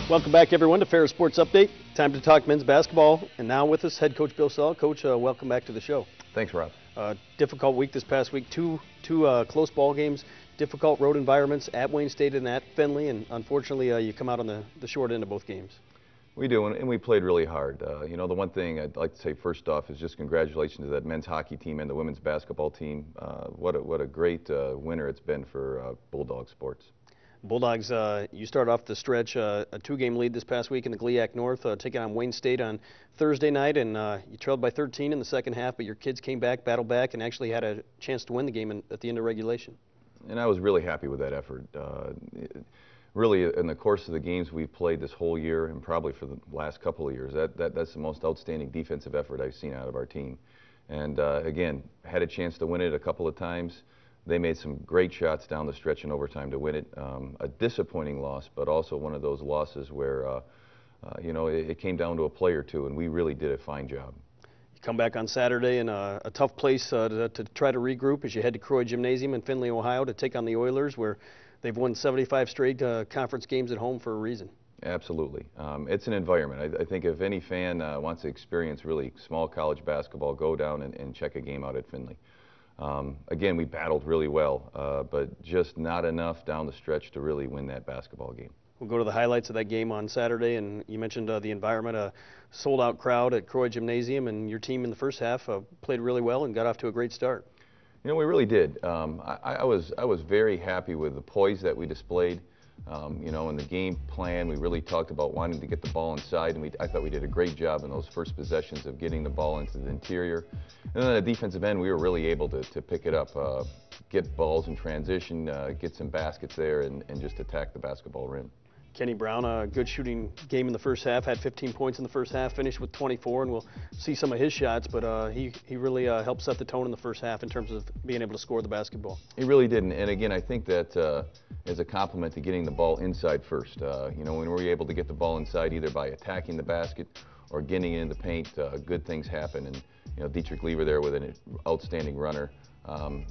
Welcome back, everyone, to Ferris Sports Update. Time to talk men's basketball. And now with us, head coach Bill Sall. Coach, welcome back to the show. Thanks, Rob. Difficult week this past week. Two close ball games, difficult road environments at Wayne State and at Findlay. And unfortunately, you come out on the short end of both games. We do, and we played really hard. You know, the one thing I'd like to say first off is just congratulations to that men's hockey team and the women's basketball team. What a great winter it's been for Bulldog sports. Bulldogs, you start off the stretch, a two-game lead this past week in the GLIAC North, taking on Wayne State on Thursday night, and you trailed by 13 in the second half, but your kids came back, battled back, and actually had a chance to win the game at the end of regulation. And I was really happy with that effort. Really, in the course of the games we've played this whole year, and probably for the last couple of years, that's the most outstanding defensive effort I've seen out of our team. And again, had a chance to win it a couple of times. They made some great shots down the stretch in overtime to win it. A disappointing loss, but also one of those losses where, you know, it came down to a play or two, and we really did a fine job. You come back on Saturday in a tough place to try to regroup as you head to Croy Gymnasium in Findlay, Ohio, to take on the Oilers, where they've won 75 straight conference games at home for a reason. Absolutely. It's an environment. I think if any fan wants to experience really small college basketball, go down and check a game out at Findlay. Again, we battled really well, but just not enough down the stretch to really win that basketball game. We'll go to the highlights of that game on Saturday, and you mentioned the environment, a sold-out crowd at Croy Gymnasium, and your team in the first half played really well and got off to a great start. You know, we really did. I was very happy with the poise that we displayed. You know, in the game plan, we really talked about wanting to get the ball inside, and I thought we did a great job in those first possessions of getting the ball into the interior. And then on the defensive end, we were really able to pick it up, get balls in transition, get some baskets there, and just attack the basketball rim. Kenny Brown, a good shooting game in the first half, had 15 points in the first half, finished with 24, and we'll see some of his shots, but he really helped set the tone in the first half in terms of being able to score the basketball. He really did, and again, I think that is a compliment to getting the ball inside first. You know, when we're able to get the ball inside either by attacking the basket or getting it in the paint, good things happen, and you know, Dietrich Lever there with an outstanding runner.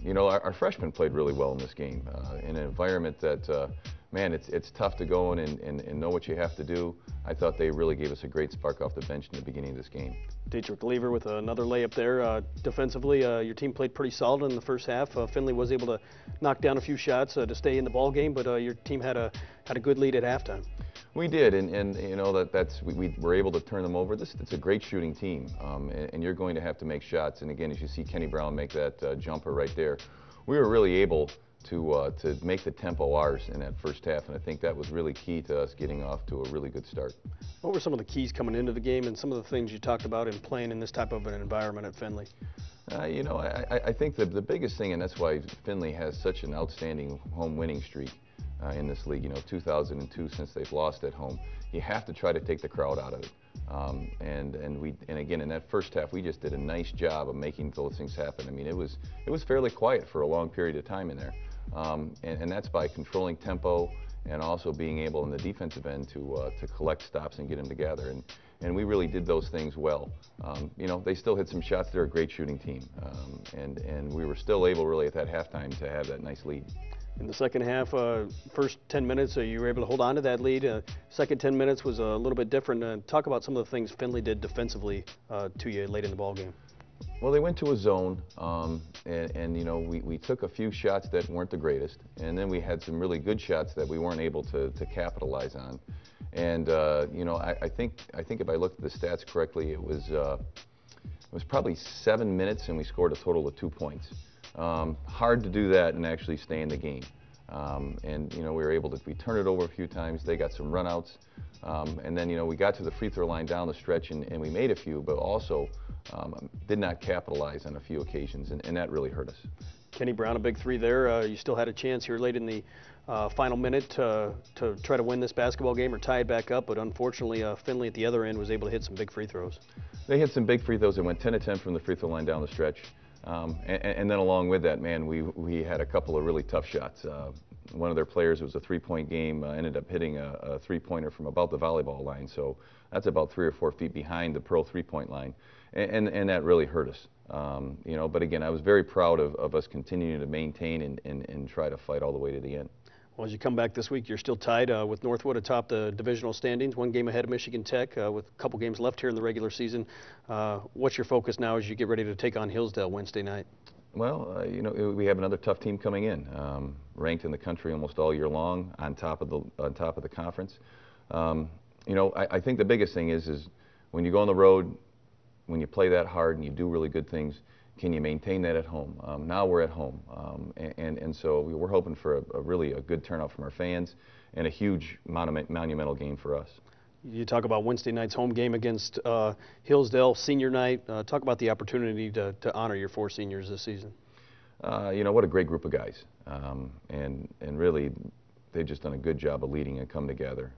You know, our freshmen played really well in this game in an environment that man, it's tough to go in and know what you have to do. I thought they really gave us a great spark off the bench in the beginning of this game. Dietrich Lever with another layup there. Defensively, your team played pretty solid in the first half. Findlay was able to knock down a few shots to stay in the ball game, but your team had a good lead at halftime. We did, and you know we were able to turn them over. It's a great shooting team, and you're going to have to make shots. And again, as you see Kenny Brown make that jumper right there, we were really able to make the tempo ours in that first half, and I think that was really key to us getting off to a really good start. What were some of the keys coming into the game and some of the things you talked about in playing in this type of an environment at Findlay? You know, I think that the biggest thing, and that's why Findlay has such an outstanding home winning streak in this league, you know, 2002 since they've lost at home, you have to try to take the crowd out of it. And again, in that first half, we just did a nice job of making those things happen. I mean, it was fairly quiet for a long period of time in there. And that's by controlling tempo and also being able in the defensive end to collect stops and get them together. And we really did those things well. You know, they still hit some shots. They're a great shooting team. And we were still able really at that halftime to have that nice lead. In the second half, first 10 minutes, you were able to hold on to that lead. Second 10 minutes was a little bit different. Talk about some of the things Findlay did defensively to you late in the ball game. Well, they went to a zone, and you know, we took a few shots that weren't the greatest, and then we had some really good shots that we weren't able to capitalize on. And you know, I think if I looked at the stats correctly, it was probably 7 minutes, and we scored a total of 2 points. Hard to do that and actually stay in the game. And you know, we turned it over a few times. They got some runouts, and then you know, we got to the free throw line down the stretch, and we made a few, but also did not capitalize on a few occasions, and that really hurt us. Kenny Brown, a big three there. You still had a chance here late in the final minute to try to win this basketball game or tie it back up, but unfortunately Findlay at the other end was able to hit some big free throws. They hit some big free throws. They went 10 of 10 from the free throw line down the stretch. And then along with that, man, we had a couple of really tough shots. One of their players, it was a three-point game, ended up hitting a three-pointer from about the volleyball line. So that's about 3 or 4 feet behind the pro three-point line. And that really hurt us. You know, but again, I was very proud of us continuing to maintain and try to fight all the way to the end. Well, as you come back this week, you're still tied with Northwood atop the divisional standings, one game ahead of Michigan Tech with a couple games left here in the regular season. What's your focus now as you get ready to take on Hillsdale Wednesday night? Well, we have another tough team coming in, ranked in the country almost all year long, on top of the conference. I think the biggest thing is when you go on the road, when you play that hard and you do really good things, can you maintain that at home? Now we're at home, and so we're hoping for a really good turnout from our fans and a huge monumental game for us. You talk about Wednesday night's home game against Hillsdale, senior night. Talk about the opportunity to honor your 4 seniors this season. What a great group of guys, and really they've just done a good job of leading and come together.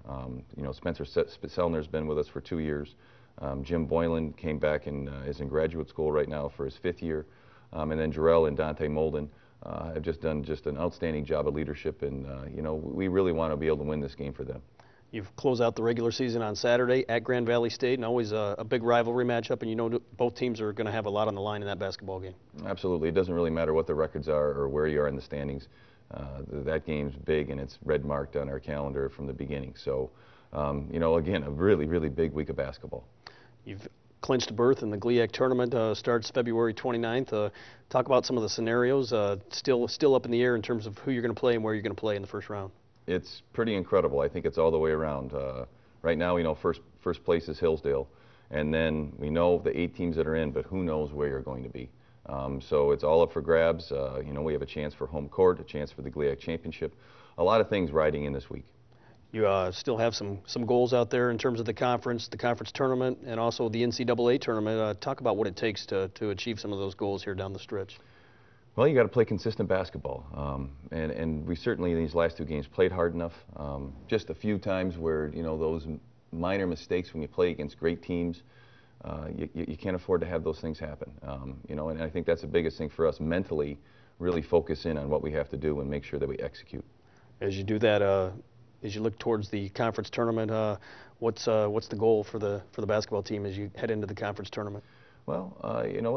Spencer Sellner's been with us for 2 years. Jim Boylan came back and is in graduate school right now for his 5th year. And then Jarrell and Dante Molden have just done an outstanding job of leadership, and we really want to be able to win this game for them. You've closed out the regular season on Saturday at Grand Valley State, and always a big rivalry matchup, and both teams are going to have a lot on the line in that basketball game. Absolutely. It doesn't really matter what the records are or where you are in the standings. That game's big, and it's red marked on our calendar from the beginning. So, again, a really, really big week of basketball. You've clinched a berth in the GLIAC tournament, starts February 29th. Talk about some of the scenarios, still up in the air in terms of who you're going to play and where you're going to play in the first round. It's pretty incredible. I think it's all the way around. Right now, first place is Hillsdale, and then we know the 8 teams that are in, but who knows where you're going to be. So it's all up for grabs. We have a chance for home court, a chance for the GLIAC championship, a lot of things riding in this week. You still have some goals out there in terms of the conference tournament, and also the NCAA tournament. Talk about what it takes to achieve some of those goals here down the stretch. Well, you got to play consistent basketball, and we certainly in these last 2 games played hard enough. Just a few times where those minor mistakes when you play against great teams, you can't afford to have those things happen. And I think that's the biggest thing for us mentally. Really focus in on what we have to do and make sure that we execute. As you do that. As you look towards the conference tournament, what's the goal for the basketball team as you head into the conference tournament? Well,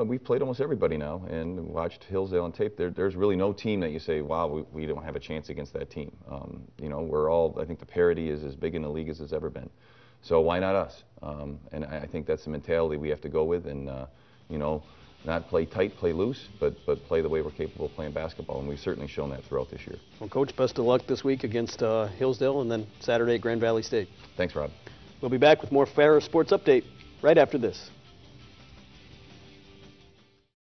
we've played almost everybody now and watched Hillsdale on tape. There's really no team that you say, wow, we don't have a chance against that team. I think the parity is as big in the league as it's ever been. So why not us? And I think that's the mentality we have to go with, and not play tight, play loose, but play the way we're capable of playing basketball, and we've certainly shown that throughout this year. Well, Coach, best of luck this week against Hillsdale, and then Saturday at Grand Valley State. Thanks, Rob. We'll be back with more Ferris Sports Update right after this.